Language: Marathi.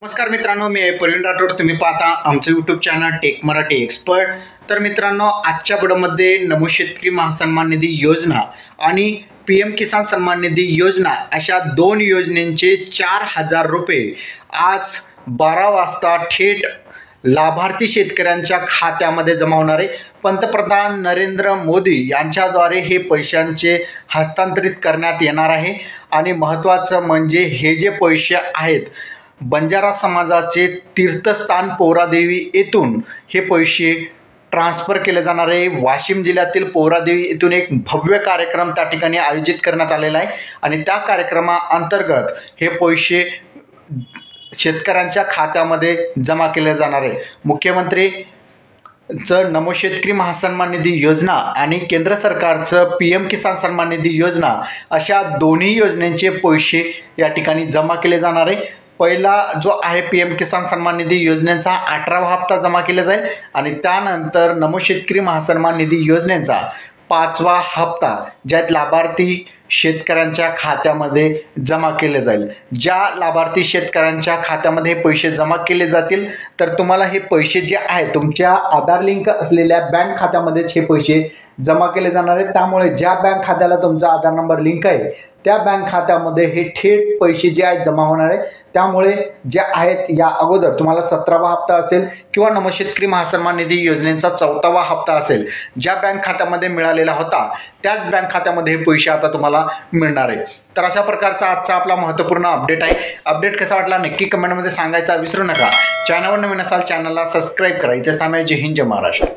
नमस्कार मित्रांनो, मी आहे प्रवीण राठोड. तुम्ही पाहता आमचं YouTube channel tech Marathi expert. तर मित्रांनो, आजच्या व्हिडिओमध्ये नमो शेतकरी महासन्मान निधी योजना आणि PM किसान सन्मान निधी योजना अशा दोन योजनेचे 4,000 रुपये आज 12 वाजता थेट लाभार्थी शेतकऱ्यांच्या खात्यामध्ये जमा होणार आहे. पंतप्रधान नरेंद्र मोदी यांच्याद्वारे हे पैशांचे हस्तांतरित करण्यात येणार आहे. आणि महत्त्वाचं म्हणजे हे जे पैसे आहेत, बंजारा समाजाचे तीर्थस्थान पोहरादेवी येथून हे पैसे ट्रान्सफर केले जाणार आहे. वाशिम जिल्ह्यातील पोहरादेवी येथून एक भव्य कार्यक्रम त्या ठिकाणी आयोजित करण्यात आलेला आहे आणि त्या कार्यक्रमाअंतर्गत हे पैसे शेतकऱ्यांच्या खात्यामध्ये जमा केले जाणार आहे. मुख्यमंत्रीचं नमो शेतकरी महासन्मान निधी योजना आणि केंद्र सरकारचं PM किसान सन्मान निधी योजना अशा दोन्ही योजनेचे पैसे या ठिकाणी जमा केले जाणार आहे. पहिला जो आहे PM किसान सन्मान निधी योजनेचा 18वा हप्ता जमा केला जाईल आणि त्यानंतर नमो शेतकरी महासन्मान निधी योजनेचा 5वा हप्ता ज्यात लाभार्थी शेतकऱ्यांच्या खात्यामध्ये जमा केले जाईल. ज्या लाभार्थी शेतकऱ्यांच्या खात्यामध्ये पैसे जमा केले जातील तर तुम्हाला हे पैसे जे आहेत तुमच्या आधार लिंक असलेल्या बँक खात्यामध्येच हे पैसे जमा केले जाणार आहेत. त्यामुळे ज्या बँक खात्याला तुमचा आधार नंबर लिंक आहे त्या बँक खात्यामध्ये हे थेट पैसे जे आहेत जमा होणार आहेत. त्यामुळे जे आहेत या अगोदर तुम्हाला 17वा हप्ता असेल किंवा नमो शेतकरी महासन्मान निधी योजनेचा 4वा हप्ता असेल, ज्या बँक खात्यामध्ये मिळालेला होता त्याच बँक खात्यामध्ये हे पैसे आता तुम्हाला मिळणार आहे. तर अशा प्रकारचा आजचा आपला महत्त्वपूर्ण अपडेट आहे. अपडेट कसा वाटला नक्की कमेंटमध्ये सांगायचा विसरू नका. चॅनलवर नवीन असाल चॅनलला सबस्क्राईब करा. इथे सामान्य जय हिंद जय महाराष्ट्र.